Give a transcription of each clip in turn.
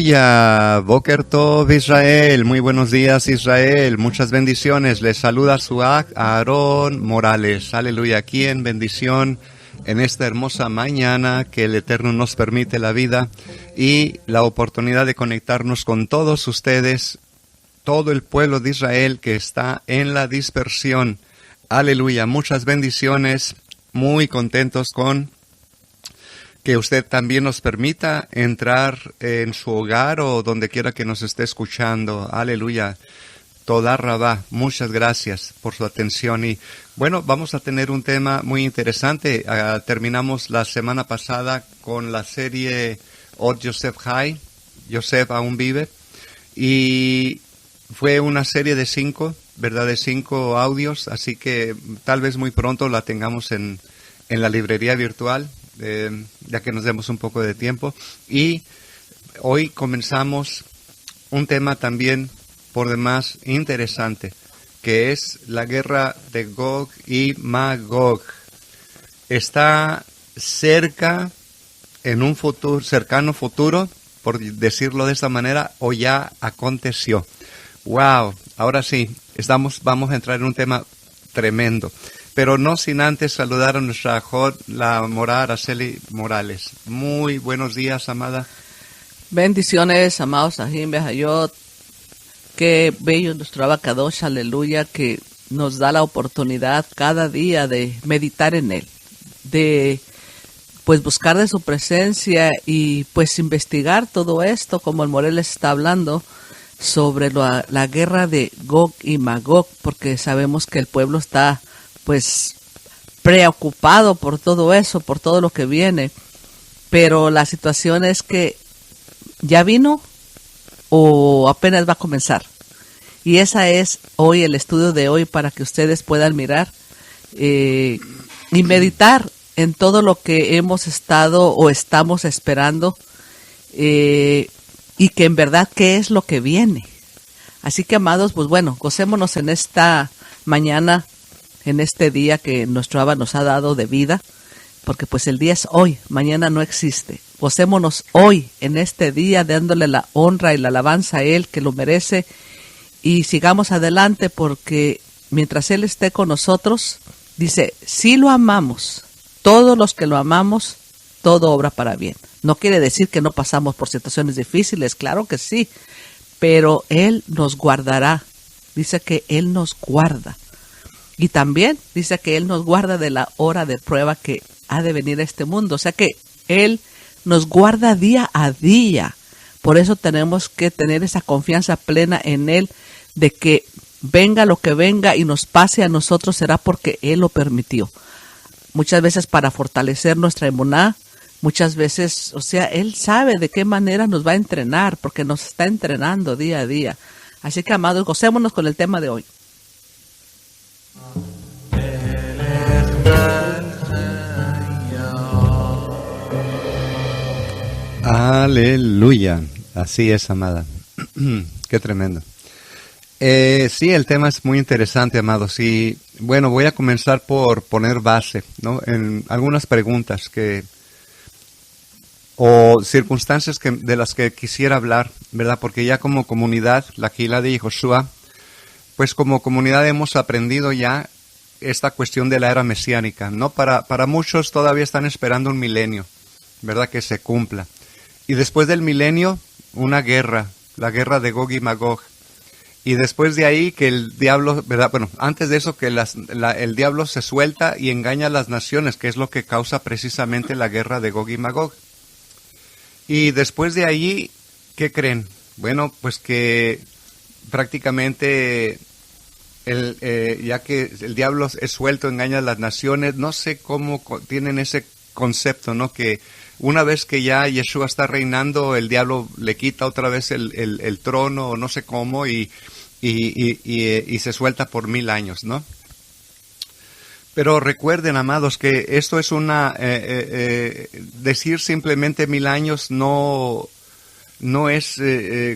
Aleluya, Boker Tov Israel, muy buenos días Israel, muchas bendiciones, les saluda su Aarón Morales, aleluya, aquí en bendición en esta hermosa mañana que el Eterno nos permite la vida y la oportunidad de conectarnos con todos ustedes, todo el pueblo de Israel que está en la dispersión, aleluya, muchas bendiciones, muy contentos con que usted también nos permita entrar en su hogar o donde quiera que nos esté escuchando. Aleluya. Toda Rabá, muchas gracias por su atención. Y bueno, vamos a tener un tema muy interesante. Terminamos la semana pasada con la serie Od Yosef Hai, Yosef aún vive. Y fue una serie de 5, ¿verdad? De 5 audios. Así que tal vez muy pronto la tengamos en la librería virtual. Ya que nos demos un poco de tiempo. Y hoy comenzamos un tema también por demás interesante, que es la guerra de Gog y Magog. Está cerca, en un futuro, cercano futuro, por decirlo de esta manera, o ya aconteció. ¡Wow! Ahora sí, vamos a entrar en un tema tremendo. Pero no sin antes saludar a nuestra Jod, la Morá Araceli Morales. Muy buenos días, amada. Bendiciones, amados Sahim Behayot. Qué bello nuestro Abacadosh, aleluya, que nos da la oportunidad cada día de meditar en él, de pues buscar de su presencia y pues investigar todo esto, como el Moreles está hablando, sobre la guerra de Gog y Magog, porque sabemos que el pueblo está pues preocupado por todo eso, por todo lo que viene, pero la situación es que ya vino o apenas va a comenzar, y esa es hoy el estudio de hoy para que ustedes puedan mirar y meditar en todo lo que hemos estado o estamos esperando y que en verdad qué es lo que viene. Así que, amados, pues bueno, gocémonos en esta mañana, en este día que nuestro Abba nos ha dado de vida, porque pues el día es hoy, mañana no existe. Gocémonos hoy, en este día, dándole la honra y la alabanza a Él, que lo merece, y sigamos adelante, porque mientras Él esté con nosotros, dice, si lo amamos, todos los que lo amamos, todo obra para bien. No quiere decir que no pasamos por situaciones difíciles, claro que sí, pero Él nos guardará, dice que Él nos guarda. Y también dice que Él nos guarda de la hora de prueba que ha de venir a este mundo. O sea que Él nos guarda día a día. Por eso tenemos que tener esa confianza plena en Él de que venga lo que venga y nos pase a nosotros será porque Él lo permitió. Muchas veces para fortalecer nuestra emuná, muchas veces, o sea, Él sabe de qué manera nos va a entrenar porque nos está entrenando día a día. Así que, amados, gocémonos con el tema de hoy. Aleluya. Así es, amada. Qué tremendo. Sí, el tema es muy interesante, amados. Y bueno, voy a comenzar por poner base, ¿no? En algunas preguntas o circunstancias de las que quisiera hablar, ¿verdad? Porque ya como comunidad, la Kehilá de Yehoshua, pues como comunidad hemos aprendido ya esta cuestión de la era mesiánica, ¿no? Para muchos todavía están esperando un milenio, ¿verdad? Que se cumpla. Y después del milenio, una guerra, la guerra de Gog y Magog. Y después de ahí que el diablo, ¿verdad? Bueno, antes de eso que el diablo se suelta y engaña a las naciones, que es lo que causa precisamente la guerra de Gog y Magog. Y después de ahí, ¿qué creen? Bueno, pues que prácticamente ya que el diablo es suelto, engaña a las naciones, no sé cómo tienen ese concepto, ¿no? Que una vez que ya Yeshua está reinando, el diablo le quita otra vez el trono, o no sé cómo, y se suelta por 1000 años, ¿no? Pero recuerden, amados, que esto es decir simplemente 1000 años no es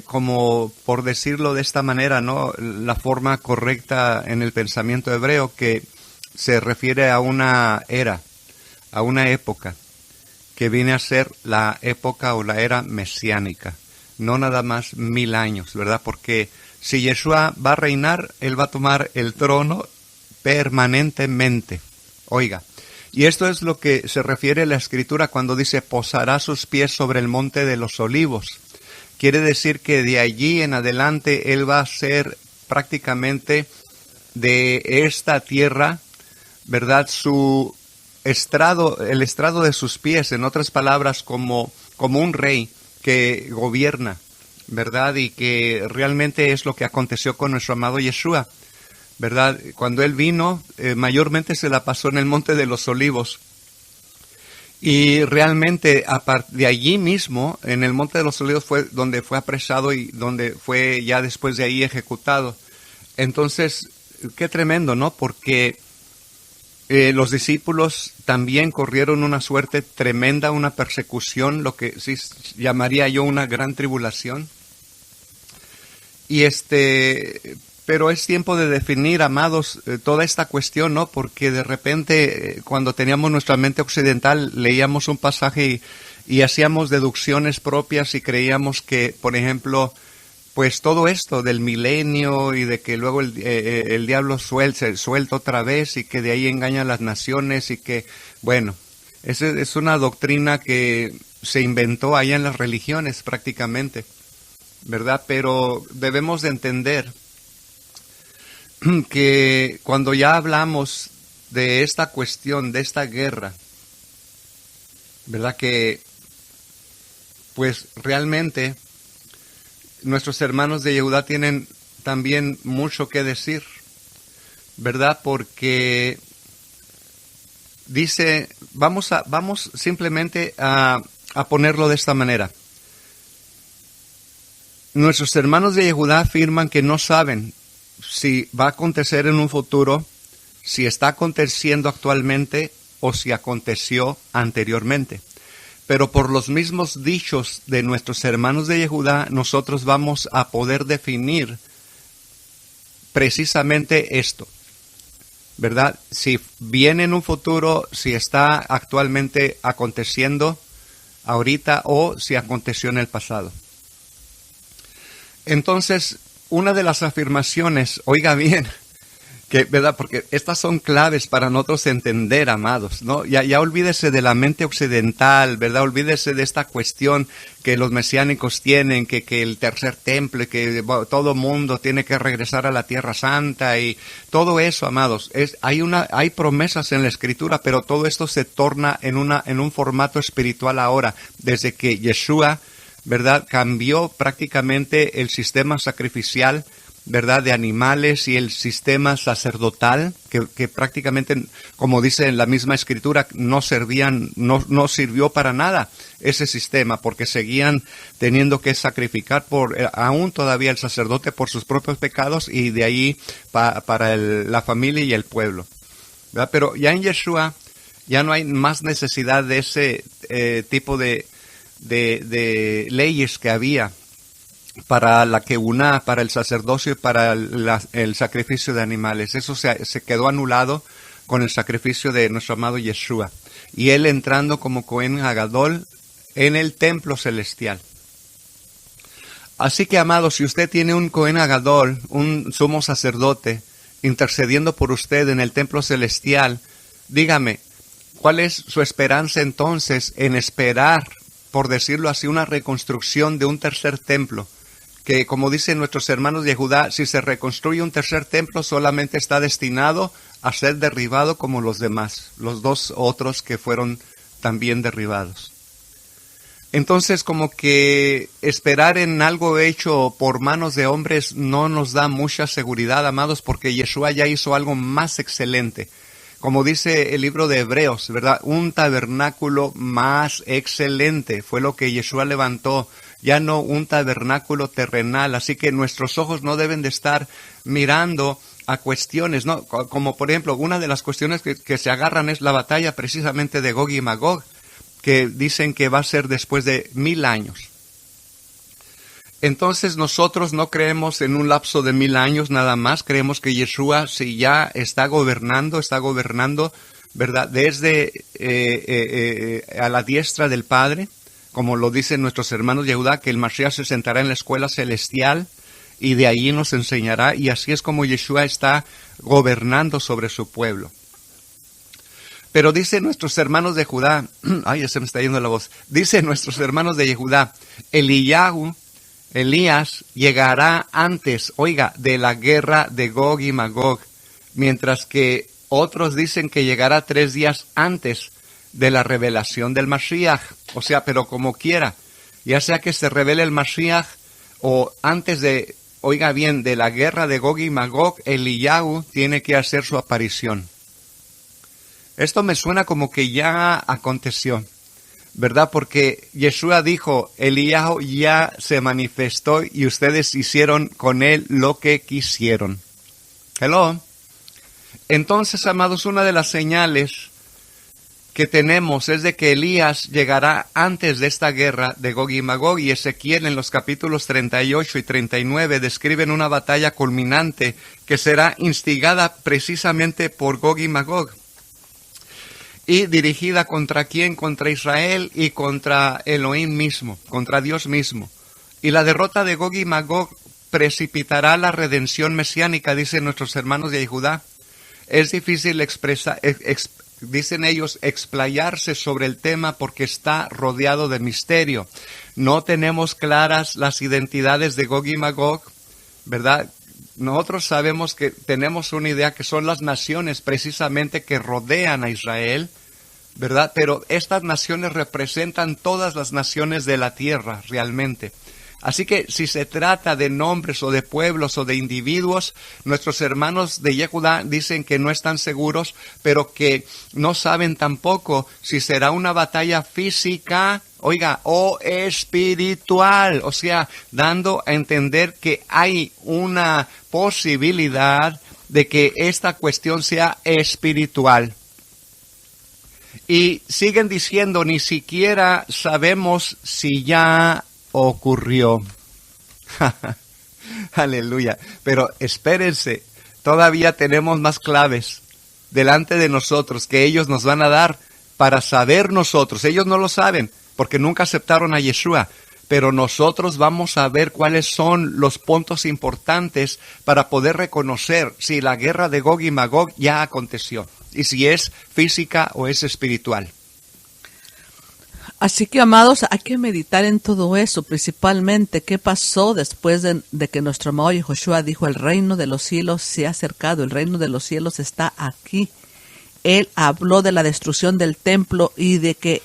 como, por decirlo de esta manera, ¿no? La forma correcta en el pensamiento hebreo, que se refiere a una era, a una época, que viene a ser la época o la era mesiánica. no nada más 1000 años, ¿verdad? Porque si Yeshua va a reinar, Él va a tomar el trono permanentemente. Oiga, y esto es lo que se refiere a la Escritura cuando dice, posará sus pies sobre el monte de los olivos. Quiere decir que de allí en adelante Él va a ser prácticamente de esta tierra, ¿verdad? Su estrado, el estrado de sus pies, en otras palabras, como un rey que gobierna, ¿verdad? Y que realmente es lo que aconteció con nuestro amado Yeshua, ¿verdad? Cuando Él vino, mayormente se la pasó en el Monte de los Olivos. Y realmente de allí mismo, en el Monte de los Olivos, fue donde fue apresado y donde fue ya después de ahí ejecutado. Entonces, qué tremendo, ¿no? Porque los discípulos también corrieron una suerte tremenda, una persecución, lo que sí llamaría yo una gran tribulación. Y pero es tiempo de definir, amados, toda esta cuestión, ¿no? Porque de repente, cuando teníamos nuestra mente occidental, leíamos un pasaje y hacíamos deducciones propias y creíamos que, por ejemplo, pues todo esto del milenio y de que luego el diablo suelta otra vez y que de ahí engaña a las naciones y que, bueno, es una doctrina que se inventó allá en las religiones prácticamente, ¿verdad? Pero debemos de entender que cuando ya hablamos de esta cuestión, de esta guerra, ¿verdad? Que pues realmente nuestros hermanos de Yehudá tienen también mucho que decir, ¿verdad? Porque dice, vamos simplemente a ponerlo de esta manera. Nuestros hermanos de Yehudá afirman que no saben si va a acontecer en un futuro, si está aconteciendo actualmente o si aconteció anteriormente. Pero por los mismos dichos de nuestros hermanos de Yehudá, nosotros vamos a poder definir precisamente esto, ¿verdad? Si viene en un futuro, si está actualmente aconteciendo ahorita o si aconteció en el pasado. Entonces, una de las afirmaciones, oiga bien, que, ¿verdad? Porque estas son claves para nosotros entender, amados, ¿no? Ya olvídese de la mente occidental, ¿verdad? Olvídese de esta cuestión que los mesiánicos tienen, que el tercer templo, que todo mundo tiene que regresar a la Tierra Santa y todo eso, amados. Hay promesas en la Escritura, pero todo esto se torna en un formato espiritual ahora, desde que Yeshua, ¿verdad? Cambió prácticamente el sistema sacrificial, ¿verdad? De animales y el sistema sacerdotal, que prácticamente, como dice en la misma Escritura, no sirvió para nada ese sistema, porque seguían teniendo que sacrificar aún todavía el sacerdote por sus propios pecados y de ahí para la familia y el pueblo, ¿verdad? Pero ya en Yeshua ya no hay más necesidad de ese tipo de leyes que había para la Keuná, para el sacerdocio y para el sacrificio de animales. Eso se quedó anulado con el sacrificio de nuestro amado Yeshua. Y él entrando como Cohen Hagadol en el templo celestial. Así que, amados, si usted tiene un Cohen Hagadol, un sumo sacerdote, intercediendo por usted en el templo celestial, dígame, ¿cuál es su esperanza entonces en esperar, por decirlo así, una reconstrucción de un tercer templo? Que, como dicen nuestros hermanos de Judá, si se reconstruye un tercer templo, solamente está destinado a ser derribado como los demás, los dos otros que fueron también derribados. Entonces, como que esperar en algo hecho por manos de hombres no nos da mucha seguridad, amados, porque Yeshua ya hizo algo más excelente. Como dice el libro de Hebreos, ¿verdad? Un tabernáculo más excelente fue lo que Yeshua levantó, ya no un tabernáculo terrenal. Así que nuestros ojos no deben de estar mirando a cuestiones, ¿no? Como por ejemplo, una de las cuestiones que se agarran es la batalla precisamente de Gog y Magog, que dicen que va a ser después de 1000 años. Entonces nosotros no creemos en un lapso de 1000 años nada más, creemos que Yeshua, si ya está gobernando, ¿verdad? Desde a la diestra del Padre, como lo dicen nuestros hermanos de Judá, que el Mashiach se sentará en la escuela celestial y de allí nos enseñará, y así es como Yeshua está gobernando sobre su pueblo. Pero dicen nuestros hermanos de Judá, ay, ya se me está yendo la voz, dicen nuestros hermanos de Judá, Elías llegará antes, oiga, de la guerra de Gog y Magog, mientras que otros dicen que llegará 3 días antes de la revelación del Mashiach. O sea, pero como quiera, ya sea que se revele el Mashiach o antes de, oiga bien, de la guerra de Gog y Magog, Eliyahu tiene que hacer su aparición. Esto me suena como que ya aconteció, ¿verdad? Porque Yeshua dijo, Eliyahu ya se manifestó y ustedes hicieron con él lo que quisieron. Hello. Entonces, amados, una de las señales que tenemos es de que Elías llegará antes de esta guerra de Gog y Magog, y Ezequiel en los capítulos 38 y 39 describen una batalla culminante que será instigada precisamente por Gog y Magog. Y dirigida contra quién, contra Israel y contra Elohim mismo, contra Dios mismo. Y la derrota de Gog y Magog precipitará la redención mesiánica, dicen nuestros hermanos de Judá. Es difícil dicen ellos, explayarse sobre el tema porque está rodeado de misterio. No tenemos claras las identidades de Gog y Magog, ¿verdad? Nosotros sabemos que tenemos una idea que son las naciones precisamente que rodean a Israel, ¿verdad? Pero estas naciones representan todas las naciones de la tierra realmente. Así que si se trata de nombres o de pueblos o de individuos, nuestros hermanos de Yehudá dicen que no están seguros, pero que no saben tampoco si será una batalla física, oiga, o espiritual. O sea, dando a entender que hay una posibilidad de que esta cuestión sea espiritual. Y siguen diciendo, ni siquiera sabemos si ya ocurrió. Aleluya. Pero espérense, todavía tenemos más claves delante de nosotros que ellos nos van a dar para saber nosotros. Ellos no lo saben porque nunca aceptaron a Yeshua, pero nosotros vamos a ver cuáles son los puntos importantes para poder reconocer si la guerra de Gog y Magog ya aconteció y si es física o es espiritual. Así que, amados, hay que meditar en todo eso, principalmente qué pasó después de que nuestro amado Yehoshua dijo, el reino de los cielos se ha acercado, el reino de los cielos está aquí. Él habló de la destrucción del templo y de que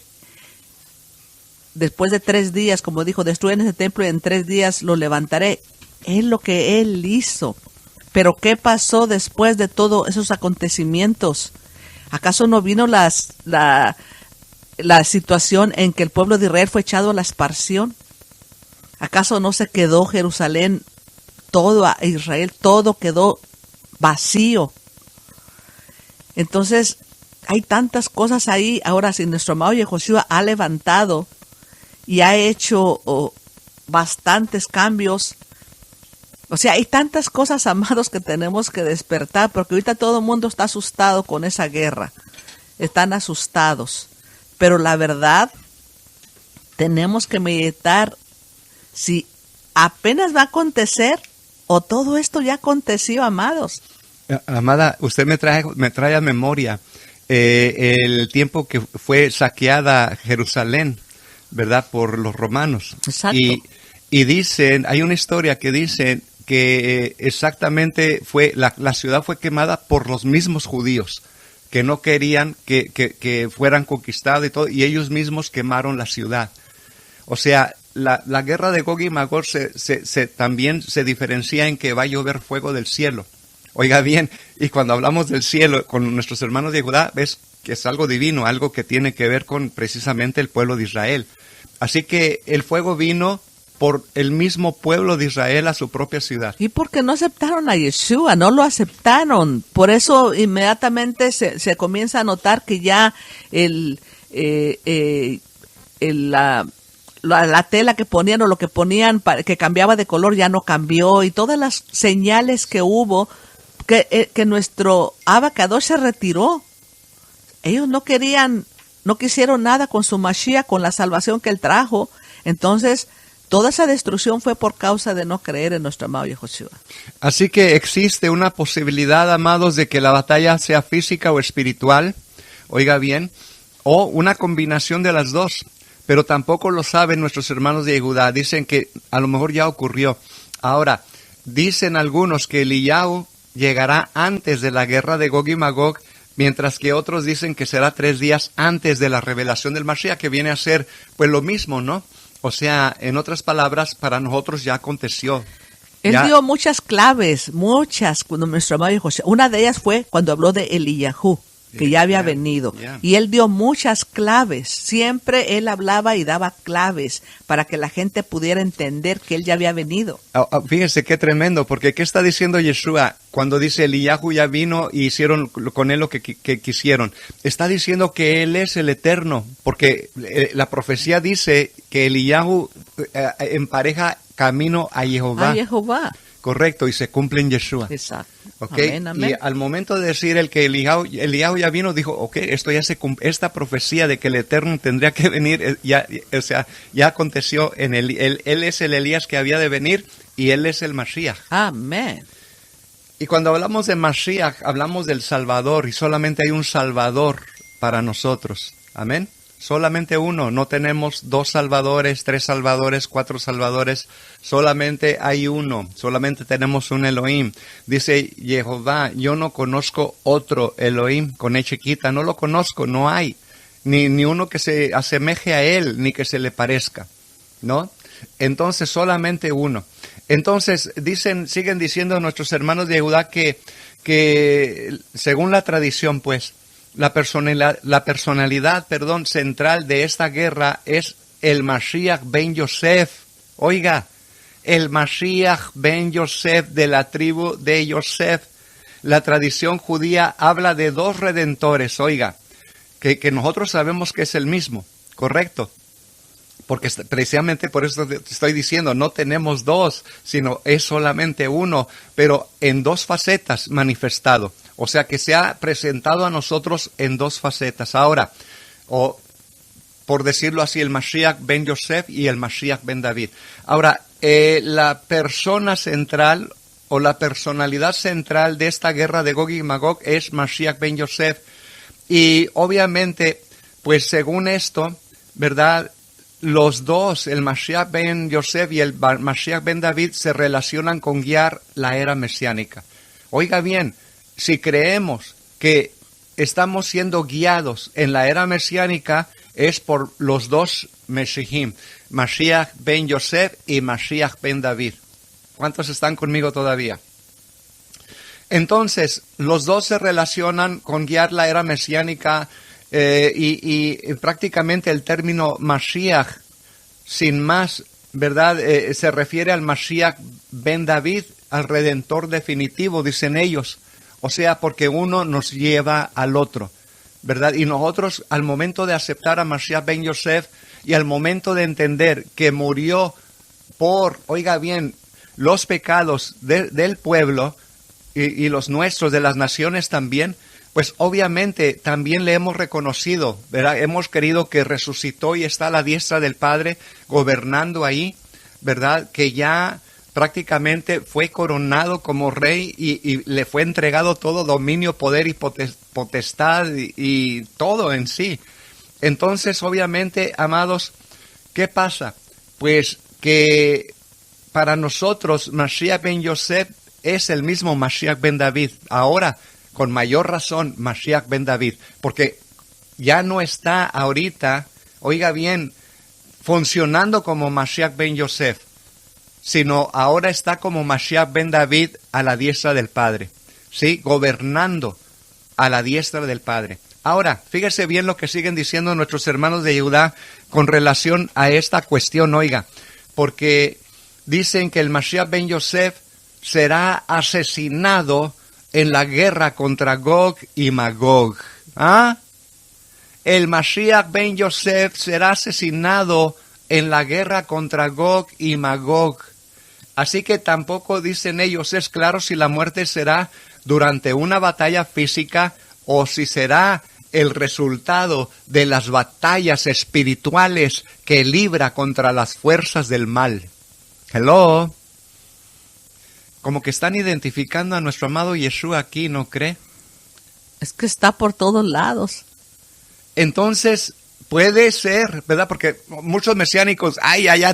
después de 3 días, como dijo, destruyen ese templo y en 3 días lo levantaré. Es lo que él hizo. Pero ¿qué pasó después de todos esos acontecimientos? ¿Acaso no vino la situación en que el pueblo de Israel fue echado a la esparción? ¿Acaso no se quedó Jerusalén, todo a Israel, todo quedó vacío? Entonces, hay tantas cosas ahí. Ahora, si nuestro amado Yehoshua ha levantado y ha hecho bastantes cambios, o sea, hay tantas cosas, amados, que tenemos que despertar, porque ahorita todo el mundo está asustado con esa guerra. Están asustados. Pero la verdad, tenemos que meditar si apenas va a acontecer o todo esto ya aconteció, amados. Amada, usted me trae a memoria el tiempo que fue saqueada Jerusalén, ¿verdad? Por los romanos. Exacto. Y dicen, hay una historia que dice que exactamente la ciudad fue quemada por los mismos judíos, que no querían que fueran conquistados y todo, y ellos mismos quemaron la ciudad. O sea, la guerra de Gog y Magog también se diferencia en que va a llover fuego del cielo. Oiga bien, y cuando hablamos del cielo con nuestros hermanos de Judá, ves que es algo divino, algo que tiene que ver con precisamente el pueblo de Israel. Así que el fuego vino por el mismo pueblo de Israel a su propia ciudad. Y porque no aceptaron a Yeshua, no lo aceptaron. Por eso inmediatamente se comienza a notar que ya la tela que ponían o lo que ponían que cambiaba de color ya no cambió, y todas las señales que hubo que nuestro Abacadosh se retiró. Ellos no querían no quisieron nada con su Mashiach, con la salvación que él trajo. Entonces, toda esa destrucción fue por causa de no creer en nuestro amado Yahushua. Así que existe una posibilidad, amados, de que la batalla sea física o espiritual, oiga bien, o una combinación de las dos. Pero tampoco lo saben nuestros hermanos de Judá. Dicen que a lo mejor ya ocurrió. Ahora, dicen algunos que Eliyahu llegará antes de la guerra de Gog y Magog, mientras que otros dicen que será 3 días antes de la revelación del Mashiach, que viene a ser pues lo mismo, ¿no? O sea, en otras palabras, para nosotros ya aconteció. Él dio muchas claves, cuando nuestro amado José. Una de ellas fue cuando habló de Eliyahu, que ya había venido. Y él dio muchas claves. Siempre él hablaba y daba claves para que la gente pudiera entender que él ya había venido. Fíjense qué tremendo, porque ¿qué está diciendo Yeshua cuando dice Eliyahu ya vino y hicieron con él lo que quisieron? Está diciendo que él es el eterno, porque la profecía dice que Eliyahu empareja camino a Jehová. A Jehová. Correcto, y se cumple en Yeshua. Exacto. Okay. Amén, amén. Y al momento de decir el que Eliyahu ya vino, dijo, esto ya esta profecía de que el Eterno tendría que venir, ya aconteció en él. Él es el Elías que había de venir y él es el Mashiach. Amén. Y cuando hablamos de Mashiach, hablamos del Salvador, y solamente hay un Salvador para nosotros. Amén. Solamente uno, no tenemos 2 salvadores, 3 salvadores, 4 salvadores, solamente hay uno, solamente tenemos un Elohim. Dice Jehová, yo no conozco otro Elohim con E chiquita, no lo conozco, no hay, ni uno que se asemeje a él, ni que se le parezca, ¿no? Entonces solamente uno. Entonces siguen diciendo nuestros hermanos de Judá que según la tradición, pues, la personalidad central de esta guerra es el Mashiach ben Yosef. Oiga, el Mashiach ben Yosef de la tribu de Yosef. La tradición judía habla de 2 redentores, oiga, que nosotros sabemos que es el mismo, ¿correcto? Porque precisamente por eso te estoy diciendo, no tenemos 2, sino es solamente uno, pero en 2 facetas manifestado. O sea que se ha presentado a nosotros en 2 facetas. Ahora, o por decirlo así, el Mashiach ben Yosef y el Mashiach ben David. Ahora, la persona central o la personalidad central de esta guerra de Gog y Magog es Mashiach ben Yosef. Y obviamente, pues según esto, ¿verdad?, los dos, el Mashiach ben Yosef y el Mashiach ben David, se relacionan con guiar la era mesiánica. Oiga bien, si creemos que estamos siendo guiados en la era mesiánica, es por los 2 Meshihim, Mashiach ben Yosef y Mashiach ben David. ¿Cuántos están conmigo todavía? Entonces, los 2 se relacionan con guiar la era mesiánica. Y prácticamente el término Mashiach, sin más, ¿verdad? Se refiere al Mashiach ben David, al Redentor definitivo, dicen ellos. O sea, porque uno nos lleva al otro, ¿verdad? Y nosotros, al momento de aceptar a Mashiach ben Yosef y al momento de entender que murió por, oiga bien, los pecados del pueblo y los nuestros, de las naciones también, pues obviamente también le hemos reconocido, ¿verdad? Hemos creído que resucitó y está a la diestra del Padre gobernando ahí, ¿verdad? Que ya prácticamente fue coronado como rey y le fue entregado todo dominio, poder y potestad y todo en sí. Entonces, obviamente, amados, ¿qué pasa? Pues que para nosotros Mashiach ben Yosef es el mismo Mashiach ben David. Ahora, con mayor razón, Mashiach ben David, porque ya no está ahorita, oiga bien, funcionando como Mashiach ben Yosef, sino ahora está como Mashiach ben David a la diestra del Padre, ¿sí? Gobernando a la diestra del Padre. Ahora, fíjese bien lo que siguen diciendo nuestros hermanos de Judá con relación a esta cuestión, oiga, porque dicen que el Mashiach ben Yosef será asesinado en la guerra contra Gog y Magog. ¿Ah? El Mashiach ben Yosef será asesinado en la guerra contra Gog y Magog. Así que tampoco, dicen ellos, es claro si la muerte será durante una batalla física o si será el resultado de las batallas espirituales que libra contra las fuerzas del mal. Hello. Como que están identificando a nuestro amado Yeshua aquí, ¿no cree? Es que está por todos lados. Entonces, puede ser, ¿verdad? Porque muchos mesiánicos,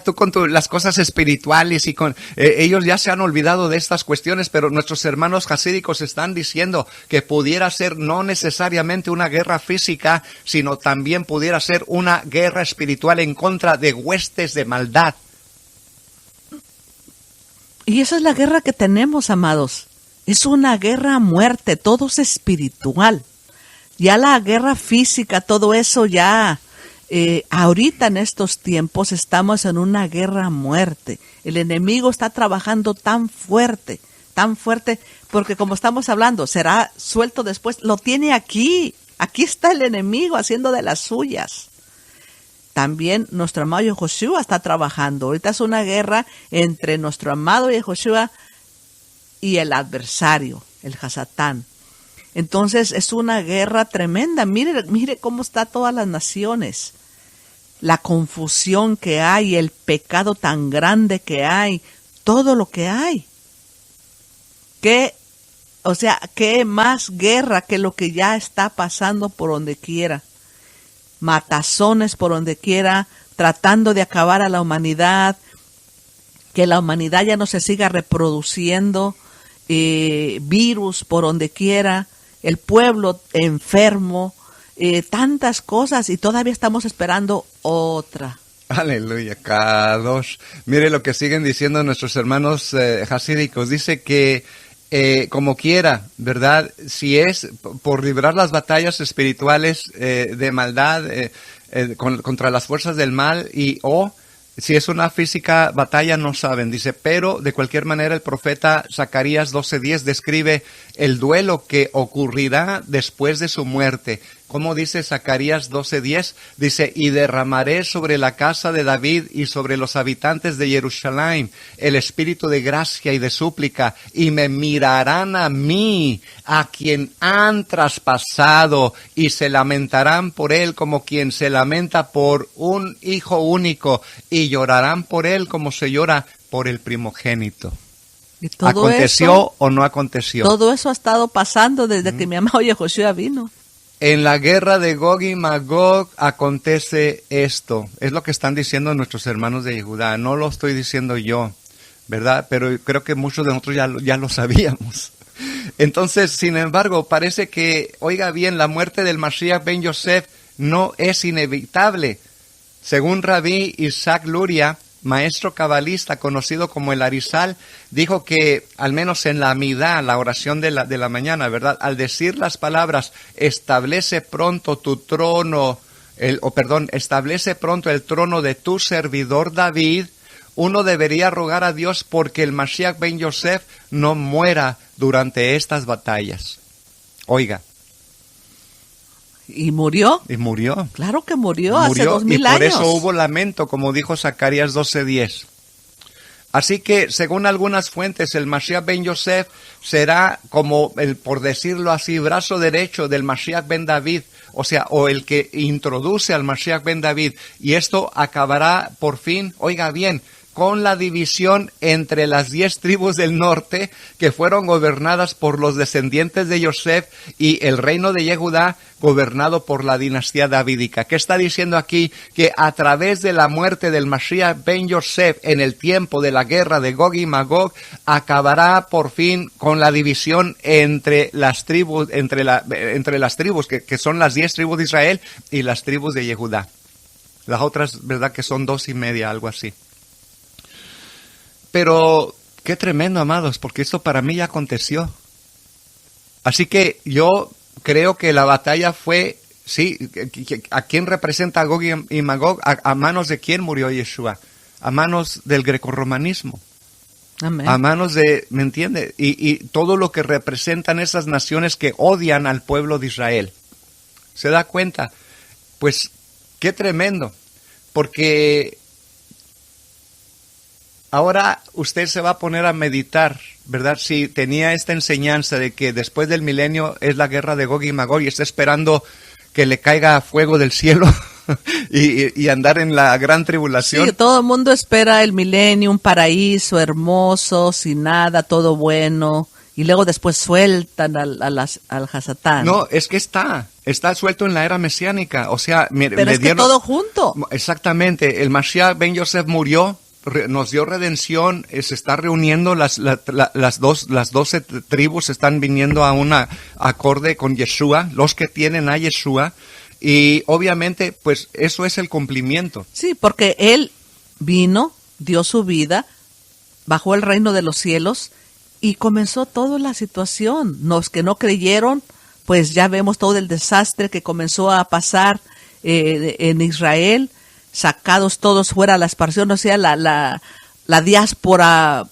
tú con las cosas espirituales y con ellos ya se han olvidado de estas cuestiones, pero nuestros hermanos hasídicos están diciendo que pudiera ser no necesariamente una guerra física, sino también pudiera ser una guerra espiritual en contra de huestes de maldad. Y esa es la guerra que tenemos, amados. Es una guerra a muerte, todo es espiritual. Ya la guerra física, todo eso ya, ahorita en estos tiempos estamos en una guerra a muerte. El enemigo está trabajando tan fuerte, porque como estamos hablando, será suelto después. Lo tiene aquí está el enemigo haciendo de las suyas. También nuestro amado Yehoshua está trabajando. Ahorita es una guerra entre nuestro amado Yehoshua y el adversario, el Hasatán. Entonces es una guerra tremenda. Mire cómo está todas las naciones. La confusión que hay, el pecado tan grande que hay, todo lo que hay. ¿Qué más guerra que lo que ya está pasando por donde quiera? Matazones por donde quiera, tratando de acabar a la humanidad, que la humanidad ya no se siga reproduciendo, virus por donde quiera, el pueblo enfermo, tantas cosas, y todavía estamos esperando otra. Aleluya, Kadosh. Mire lo que siguen diciendo nuestros hermanos hasídicos. Dice que como quiera, ¿verdad? Si es por librar las batallas espirituales de maldad contra las fuerzas del mal o si es una física batalla, no saben. Dice, pero de cualquier manera el profeta Zacarías 12:10 describe el duelo que ocurrirá después de su muerte. ¿Cómo dice Zacarías 12:10? Dice, y derramaré sobre la casa de David y sobre los habitantes de Jerusalén el espíritu de gracia y de súplica, y me mirarán a mí, a quien han traspasado, y se lamentarán por él como quien se lamenta por un hijo único, y llorarán por él como se llora por el primogénito. ¿Y todo ¿Aconteció eso, o no aconteció? Todo eso ha estado pasando desde que mi amado Yehoshua vino. En la guerra de Gog y Magog acontece esto. Es lo que están diciendo nuestros hermanos de Yehudá. No lo estoy diciendo yo, ¿verdad? Pero creo que muchos de nosotros ya lo sabíamos. Entonces, sin embargo, parece que, oiga bien, la muerte del Mashiach ben Yosef no es inevitable. Según Rabí Isaac Luria, maestro cabalista conocido como el Arizal, dijo que al menos en la Amidá, la oración de la mañana, ¿verdad? Al decir las palabras, establece pronto tu trono, establece pronto el trono de tu servidor David, uno debería rogar a Dios porque el Mashiach ben Yosef no muera durante estas batallas. Oiga. ¿Y murió? Y murió. Claro que murió hace 2000 años. Y por años. eso hubo lamento, como dijo Zacarías 12:10. Así que, según algunas fuentes, el Mashiach ben Yosef será como, por decirlo así, brazo derecho del Mashiach ben David, o el que introduce al Mashiach ben David. Y esto acabará por fin, oiga bien, con la división entre las 10 tribus del norte que fueron gobernadas por los descendientes de Yosef y el reino de Yehudá gobernado por la dinastía davídica. ¿Qué está diciendo aquí? Que a través de la muerte del Mashiach ben Yosef en el tiempo de la guerra de Gog y Magog acabará por fin con la división entre las tribus, entre las tribus que son las 10 tribus de Israel y las tribus de Yehudá. Las otras, ¿verdad? Que son 2.5, algo así. Pero qué tremendo, amados, porque esto para mí ya aconteció. Así que yo creo que la batalla fue, sí, ¿a quién representa a Gog y Magog? ¿A manos de quién murió Yeshua? A manos del grecorromanismo. Amén. A manos de, ¿me entiende? Y todo lo que representan esas naciones que odian al pueblo de Israel. ¿Se da cuenta? Pues qué tremendo, porque ahora usted se va a poner a meditar, ¿verdad? Si tenía esta enseñanza de que después del milenio es la guerra de Gog y Magog y está esperando que le caiga fuego del cielo y andar en la gran tribulación. Sí, todo el mundo espera el milenio, un paraíso hermoso, sin nada, todo bueno, y luego después sueltan al Hasatán. No, es que está suelto en la era mesiánica, o sea, pero es que todo junto. Exactamente, el Mashiach Ben Yosef murió, nos dio redención, se está reuniendo las 12 tribus están viniendo a una acorde con Yeshua, los que tienen a Yeshua, y obviamente pues eso es el cumplimiento. Sí, porque él vino, dio su vida, bajó el reino de los cielos y comenzó toda la situación. Los que no creyeron, pues ya vemos todo el desastre que comenzó a pasar en Israel, sacados todos fuera, la expansión, o sea, la diáspora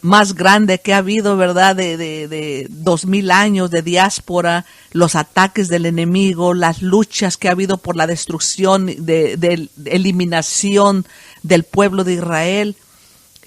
más grande que ha habido, ¿verdad? De 2000 años de diáspora, los ataques del enemigo, las luchas que ha habido por la destrucción, de eliminación del pueblo de Israel,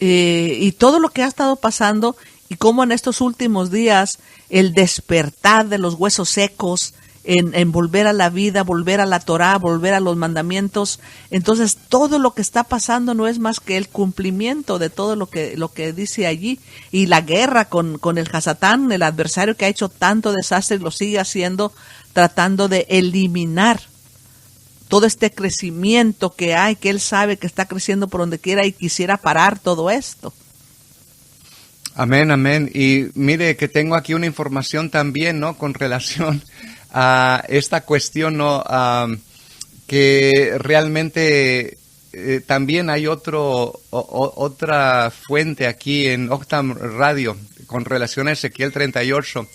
y todo lo que ha estado pasando, y cómo en estos últimos días el despertar de los huesos secos, en volver a la vida, volver a la Torá, volver a los mandamientos. Entonces todo lo que está pasando no es más que el cumplimiento de todo lo que dice allí, y la guerra con el Hasatán, el adversario que ha hecho tanto desastre y lo sigue haciendo, tratando de eliminar todo este crecimiento que hay, que él sabe que está creciendo por donde quiera y quisiera parar todo esto. Amén, amén. Y mire que tengo aquí una información también, ¿no? Con relación a esta cuestión, ¿no? Que realmente también hay otra fuente aquí en Octam Radio con relación a Ezequiel 38,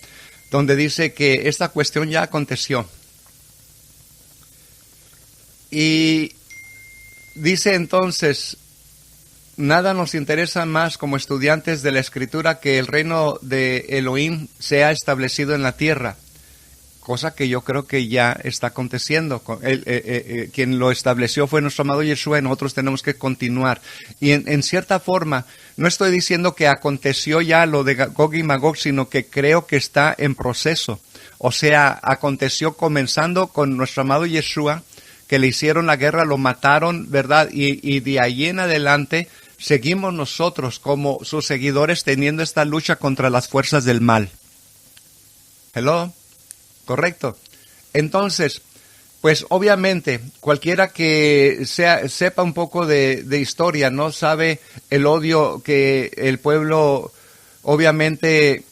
donde dice que esta cuestión ya aconteció. Y dice entonces: nada nos interesa más como estudiantes de la Escritura que el reino de Elohim sea establecido en la tierra, cosa que yo creo que ya está aconteciendo. Quien lo estableció fue nuestro amado Yeshua, y nosotros tenemos que continuar. Y en cierta forma, no estoy diciendo que aconteció ya lo de Gog y Magog, sino que creo que está en proceso. O sea, aconteció comenzando con nuestro amado Yeshua, que le hicieron la guerra, lo mataron, ¿verdad? Y de ahí en adelante seguimos nosotros como sus seguidores teniendo esta lucha contra las fuerzas del mal. Hello, correcto. Entonces, pues obviamente cualquiera que sepa un poco de historia, no sabe el odio que el pueblo, obviamente,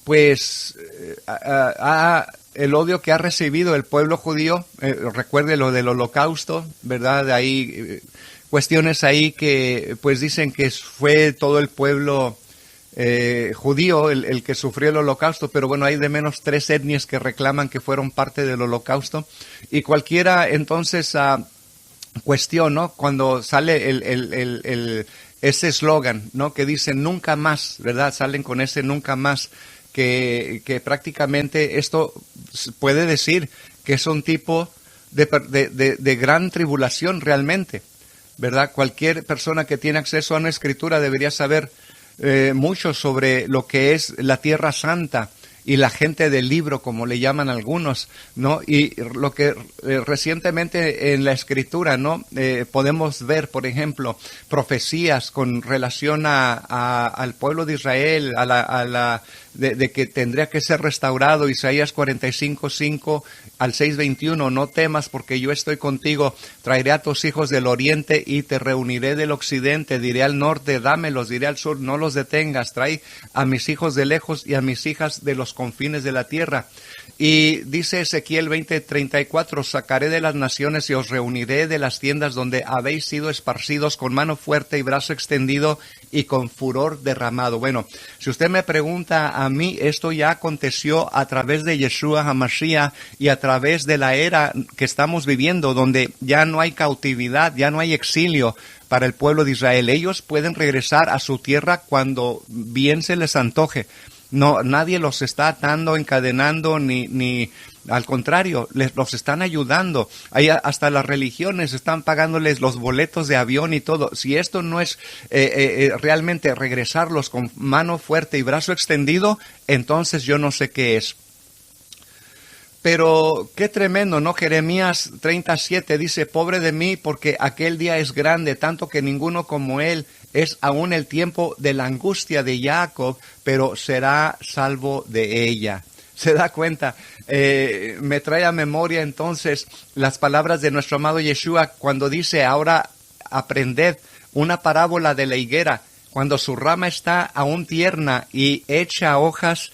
pues el odio que ha recibido el pueblo judío. Recuerde lo del holocausto, ¿verdad? Ahí cuestiones ahí que pues dicen que fue todo el pueblo judío el que sufrió el holocausto, pero bueno, hay de menos 3 etnias que reclaman que fueron parte del holocausto. Y cualquiera entonces cuestión, ¿no? Cuando sale ese eslogan, ¿no? Que dice nunca más, ¿verdad? Salen con ese nunca más, que prácticamente esto puede decir que es un tipo de gran tribulación realmente, ¿verdad? Cualquier persona que tiene acceso a una escritura debería saber mucho sobre lo que es la Tierra Santa y la gente del libro, como le llaman algunos, ¿no? Y lo que recientemente en la escritura, ¿no? Podemos ver, por ejemplo, profecías con relación al pueblo de Israel, de que tendría que ser restaurado. Isaías 45:5 al 6:21, no temas porque yo estoy contigo, traeré a tus hijos del oriente y te reuniré del occidente, diré al norte, dámelos, diré al sur, no los detengas, trae a mis hijos de lejos y a mis hijas de los confines de la tierra. Y dice Ezequiel 20:34, sacaré de las naciones y os reuniré de las tiendas donde habéis sido esparcidos con mano fuerte y brazo extendido y con furor derramado. Bueno, si usted me pregunta a mí, esto ya aconteció a través de Yeshua HaMashiach y a través de la era que estamos viviendo, donde ya no hay cautividad, ya no hay exilio para el pueblo de Israel. Ellos pueden regresar a su tierra cuando bien se les antoje. No, nadie los está atando, encadenando, ni al contrario, los están ayudando. Ahí hasta las religiones están pagándoles los boletos de avión y todo. Si esto no es realmente regresarlos con mano fuerte y brazo extendido, entonces yo no sé qué es. Pero qué tremendo, ¿no? Jeremías 37 dice, pobre de mí, porque aquel día es grande, tanto que ninguno como él es aún el tiempo de la angustia de Jacob, pero será salvo de ella. ¿Se da cuenta? Me trae a memoria entonces las palabras de nuestro amado Yeshua cuando dice, ahora aprended una parábola de la higuera, cuando su rama está aún tierna y echa hojas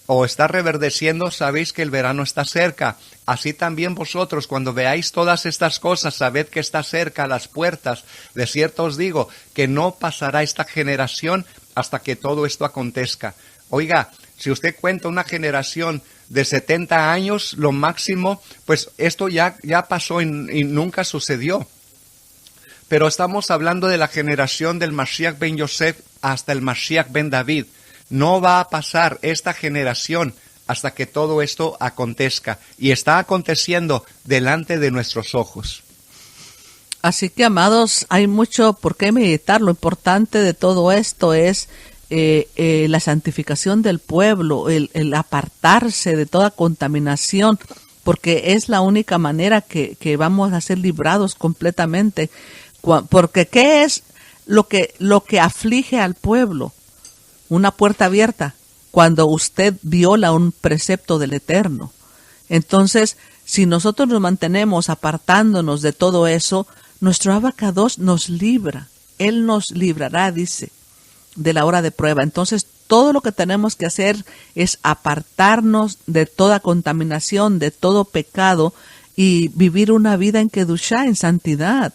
o está reverdeciendo, sabéis que el verano está cerca. Así también vosotros, cuando veáis todas estas cosas, sabed que está cerca a las puertas. De cierto os digo que no pasará esta generación hasta que todo esto acontezca. Oiga, si usted cuenta una generación de 70 años, lo máximo, pues esto ya pasó y nunca sucedió. Pero estamos hablando de la generación del Mashiach ben Yosef hasta el Mashiach ben David. No va a pasar esta generación hasta que todo esto acontezca. Y está aconteciendo delante de nuestros ojos. Así que, amados, hay mucho por qué meditar. Lo importante de todo esto es la santificación del pueblo, el apartarse de toda contaminación, porque es la única manera que vamos a ser librados completamente. Porque ¿qué es lo que aflige al pueblo? Una puerta abierta cuando usted viola un precepto del Eterno. Entonces, si nosotros nos mantenemos apartándonos de todo eso, nuestro Abacados nos libra. Él nos librará, dice, de la hora de prueba. Entonces, todo lo que tenemos que hacer es apartarnos de toda contaminación, de todo pecado y vivir una vida en Kedushá, en santidad,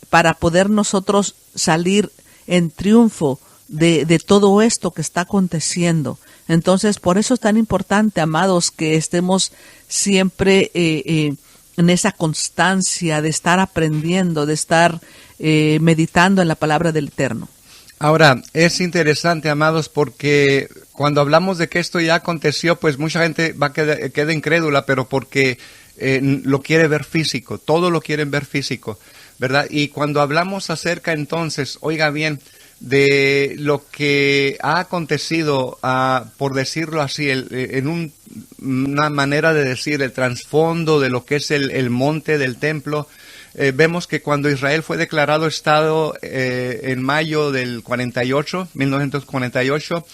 para poder nosotros salir en triunfo de todo esto que está aconteciendo. Entonces, por eso es tan importante, amados, que estemos siempre en esa constancia de estar aprendiendo, de estar meditando en la palabra del Eterno. Ahora, es interesante, amados, porque cuando hablamos de que esto ya aconteció, pues mucha gente queda incrédula, pero porque lo quiere ver físico, todo lo quieren ver físico, ¿verdad? Y cuando hablamos acerca entonces, oiga bien, de lo que ha acontecido, por decirlo así, una manera de decir, el trasfondo de lo que es el monte del templo, vemos que cuando Israel fue declarado Estado en mayo del 1948,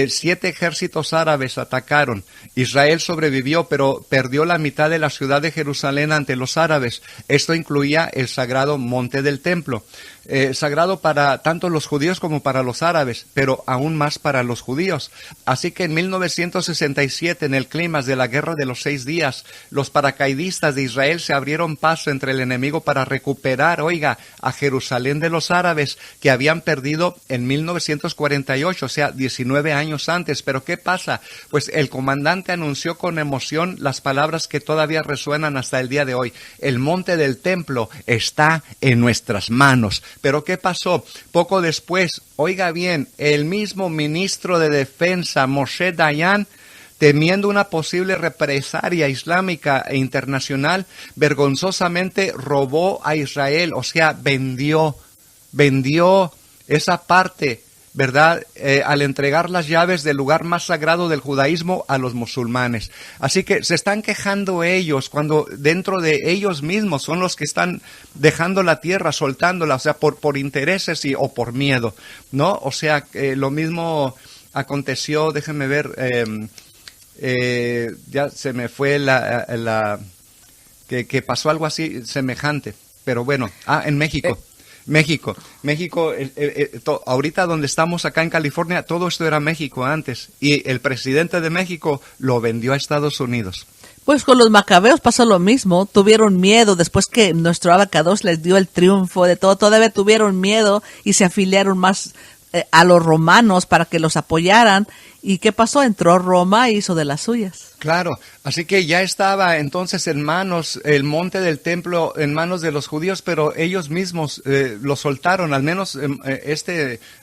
7 ejércitos árabes atacaron. Israel sobrevivió, pero perdió la mitad de la ciudad de Jerusalén ante los árabes. Esto incluía el sagrado monte del templo, sagrado para tanto los judíos como para los árabes, pero aún más para los judíos. Así que en 1967, en el clímax de la Guerra de los 6 días, los paracaidistas de Israel se abrieron paso entre el enemigo para recuperar, oiga, a Jerusalén de los árabes, que habían perdido en 1948, o sea, 19 años antes. Pero ¿qué pasa? Pues el comandante anunció con emoción las palabras que todavía resuenan hasta el día de hoy. El monte del templo está en nuestras manos. Pero ¿qué pasó? Poco después, oiga bien, el mismo ministro de Defensa, Moshe Dayan, temiendo una posible represalia islámica e internacional, vergonzosamente robó a Israel, o sea, vendió esa parte, ¿verdad? Al entregar las llaves del lugar más sagrado del judaísmo a los musulmanes. Así que se están quejando ellos cuando dentro de ellos mismos son los que están dejando la tierra, soltándola, o sea, por intereses o por miedo, ¿no? O sea, lo mismo aconteció, déjenme ver, ya se me fue que pasó algo así semejante, pero bueno, en México. México, ahorita donde estamos acá en California, todo esto era México antes, y el presidente de México lo vendió a Estados Unidos. Pues con los macabeos pasó lo mismo, tuvieron miedo después que nuestro Abacados les dio el triunfo de todo, todavía tuvieron miedo y se afiliaron más a los romanos para que los apoyaran. ¿Y qué pasó? Entró Roma e hizo de las suyas. Claro, así que ya estaba entonces en manos, el monte del templo en manos de los judíos, pero ellos mismos lo soltaron, al menos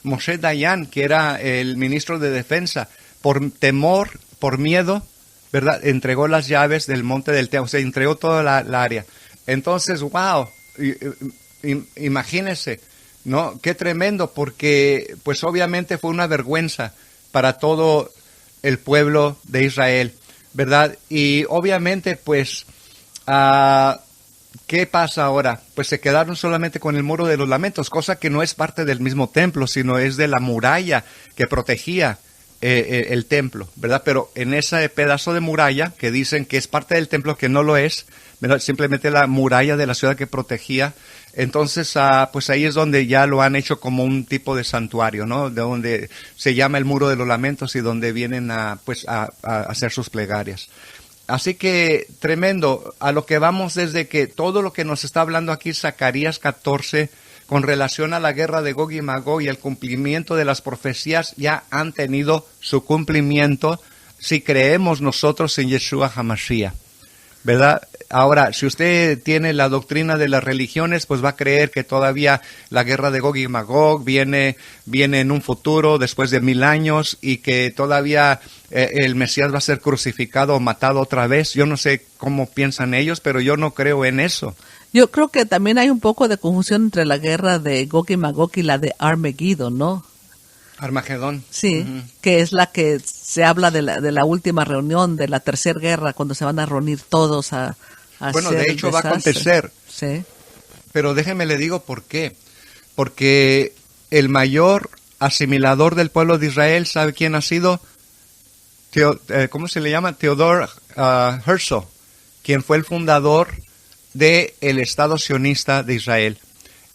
Moshe Dayan, que era el ministro de Defensa, por temor, por miedo, ¿verdad? Entregó las llaves del monte del templo, o sea, entregó toda la área. Entonces, wow, imagínense, ¿no? Qué tremendo, porque pues obviamente fue una vergüenza para todo el pueblo de Israel. ¿verdad? Y obviamente, pues, ¿qué pasa ahora? Pues se quedaron solamente con el muro de los lamentos, cosa que no es parte del mismo templo, sino es de la muralla que protegía el templo, ¿verdad? Pero en ese pedazo de muralla que dicen que es parte del templo, que no lo es, ¿verdad? Simplemente la muralla de la ciudad que protegía. Entonces, pues ahí es donde ya lo han hecho como un tipo de santuario, ¿no? De donde se llama el muro de los lamentos y donde vienen pues a hacer sus plegarias. Así que tremendo, a lo que vamos desde que todo lo que nos está hablando aquí Zacarías 14 con relación a la guerra de Gog y Magog y el cumplimiento de las profecías ya han tenido su cumplimiento si creemos nosotros en Yeshua HaMashiach, ¿verdad? Ahora, si usted tiene la doctrina de las religiones, pues va a creer que todavía la guerra de Gog y Magog viene en un futuro, después de 1000 años, y que todavía el Mesías va a ser crucificado o matado otra vez. Yo no sé cómo piensan ellos, pero yo no creo en eso. Yo creo que también hay un poco de confusión entre la guerra de Gog y Magog y la de Armageddon, ¿no? Armagedón. Sí, que es la que se habla de la última reunión, de la tercera guerra, cuando se van a reunir todos a bueno, hacer de hecho va a desastre. acontecer. Sí. Pero déjeme le digo por qué. Porque el mayor asimilador del pueblo de Israel, ¿sabe quién ha sido? ¿Cómo se le llama? Theodor Herzl, quien fue el fundador del Estado sionista de Israel.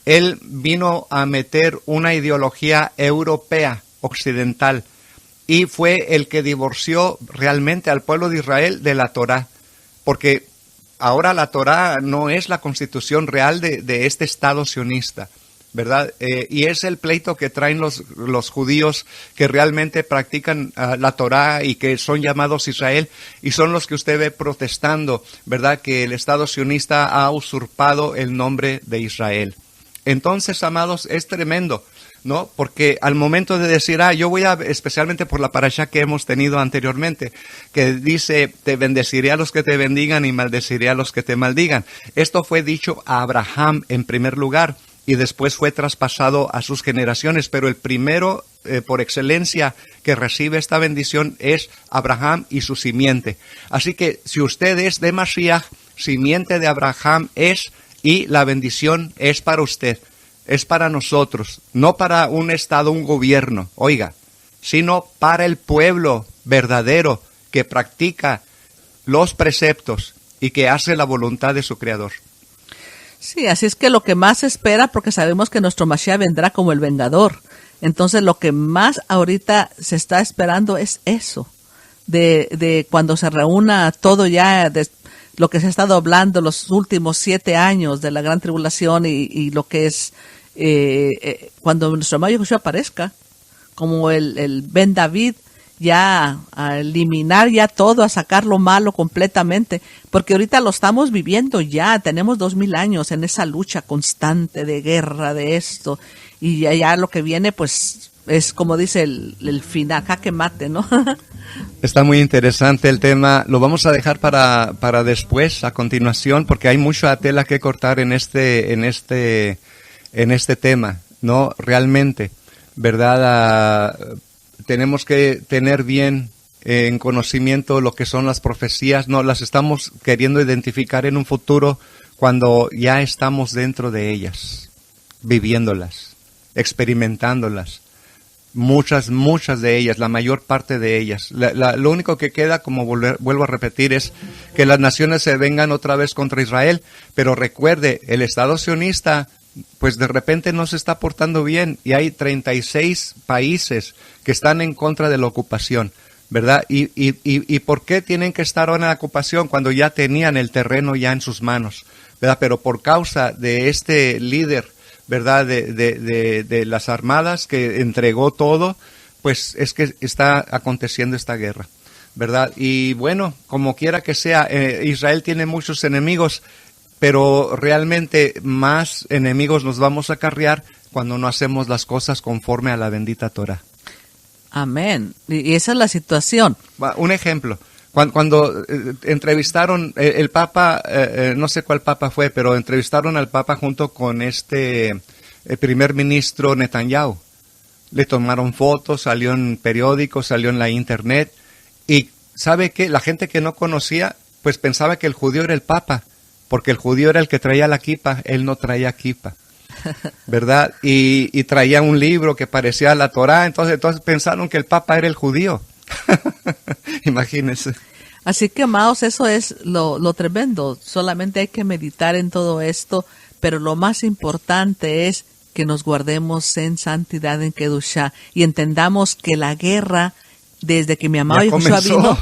Él vino a meter una ideología europea, occidental, y fue el que divorció realmente al pueblo de Israel de la Torá, porque ahora la Torá no es la constitución real de este Estado sionista, ¿verdad? Y es el pleito que traen los judíos que realmente practican la Torá y que son llamados Israel, y son los que usted ve protestando, ¿verdad? Que el Estado sionista ha usurpado el nombre de Israel. Entonces, amados, es tremendo, ¿no? Porque al momento de decir, yo voy especialmente por la parashá que hemos tenido anteriormente, que dice, te bendeciré a los que te bendigan y maldeciré a los que te maldigan. Esto fue dicho a Abraham en primer lugar y después fue traspasado a sus generaciones, pero el primero por excelencia que recibe esta bendición es Abraham y su simiente. Así que si usted es de Mashiach, simiente de Abraham es, y la bendición es para usted, es para nosotros, no para un Estado, un gobierno, oiga, sino para el pueblo verdadero que practica los preceptos y que hace la voluntad de su Creador. Sí, así es que lo que más se espera, porque sabemos que nuestro Mashiach vendrá como el vengador. Entonces lo que más ahorita se está esperando es eso, de cuando se reúna todo ya, de lo que se ha estado hablando los últimos 7 años de la gran tribulación y lo que es cuando nuestro amado Yeshua aparezca, como el Ben David, ya a eliminar ya todo, a sacar lo malo completamente, porque ahorita lo estamos viviendo ya, tenemos 2000 años en esa lucha constante de guerra, de esto, y ya lo que viene pues es como dice el final, jaque mate, ¿no? Está muy interesante el tema, lo vamos a dejar para después, a continuación, porque hay mucha tela que cortar en este tema, ¿no? Realmente, ¿verdad? Tenemos que tener bien en conocimiento lo que son las profecías, no las estamos queriendo identificar en un futuro cuando ya estamos dentro de ellas, viviéndolas, experimentándolas. Muchas de ellas, la mayor parte de ellas. Lo único que queda, como vuelvo a repetir, es que las naciones se vengan otra vez contra Israel, pero recuerde, el Estado sionista pues de repente no se está portando bien y hay 36 países que están en contra de la ocupación, ¿verdad? ¿Y por qué tienen que estar ahora en la ocupación cuando ya tenían el terreno ya en sus manos, ¿verdad? Pero por causa de este líder, ¿verdad? De las armadas que entregó todo, pues es que está aconteciendo esta guerra, ¿verdad? Y bueno, como quiera que sea, Israel tiene muchos enemigos, pero realmente más enemigos nos vamos a acarrear cuando no hacemos las cosas conforme a la bendita Torah. Amén. Y esa es la situación. Un ejemplo, cuando entrevistaron el Papa, no sé cuál Papa fue, pero entrevistaron al Papa junto con el primer ministro Netanyahu. Le tomaron fotos, salió en periódicos, salió en la internet, y ¿sabe qué? La gente que no conocía, pues pensaba que el judío era el Papa, porque el judío era el que traía la kipa, él no traía kipa, ¿verdad? Y traía un libro que parecía la Torá, entonces pensaron que el Papa era el judío. Imagínense. Así que, amados, eso es lo tremendo. Solamente hay que meditar en todo esto, pero lo más importante es que nos guardemos en santidad, en Kedushá, y entendamos que la guerra, desde que mi amado Yahushua vino,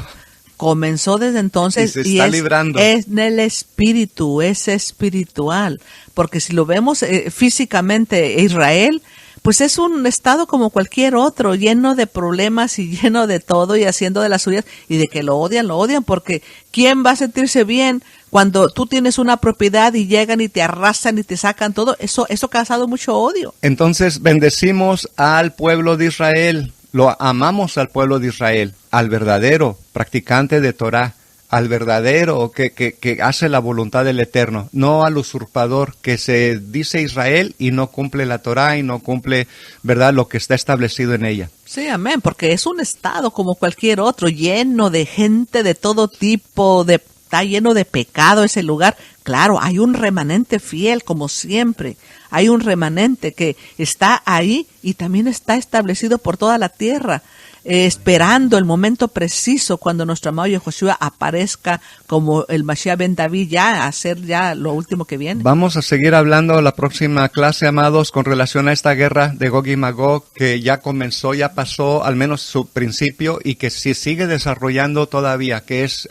comenzó desde entonces y es en el espíritu, es espiritual. Porque si lo vemos físicamente, Israel, pues es un estado como cualquier otro, lleno de problemas y lleno de todo y haciendo de las suyas, y de que lo odian, porque ¿quién va a sentirse bien cuando tú tienes una propiedad y llegan y te arrasan y te sacan todo? Eso ha causado mucho odio. Entonces bendecimos al pueblo de Israel, lo amamos al pueblo de Israel, al verdadero practicante de Torah, al verdadero que hace la voluntad del Eterno, no al usurpador que se dice Israel y no cumple la Torah y no cumple, ¿verdad?, lo que está establecido en ella. Sí, amén, porque es un estado como cualquier otro, lleno de gente de todo tipo, está lleno de pecado ese lugar. Claro, hay un remanente fiel, como siempre. Hay un remanente que está ahí y también está establecido por toda la tierra, esperando el momento preciso cuando nuestro amado Yahushua aparezca como el Mashiach ben David, ya a hacer ya lo último que viene. Vamos a seguir hablando la próxima clase, amados, con relación a esta guerra de Gog y Magog, que ya comenzó, ya pasó al menos su principio y que se sigue desarrollando todavía, que es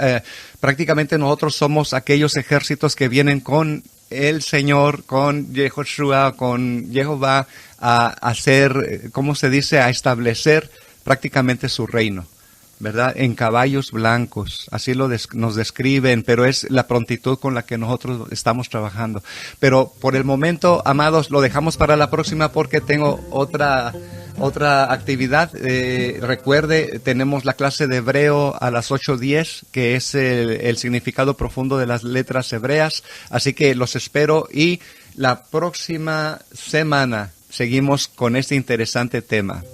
prácticamente nosotros somos aquellos ejércitos que vienen con el Señor, con Yahushua, con Jehová, a hacer, ¿cómo se dice?, a establecer prácticamente su reino, ¿verdad? En caballos blancos, así nos describen, pero es la prontitud con la que nosotros estamos trabajando. Pero por el momento, amados, lo dejamos para la próxima porque tengo otra actividad. Recuerde, tenemos la clase de hebreo a las 8:10, que es el significado profundo de las letras hebreas, así que los espero y la próxima semana seguimos con este interesante tema.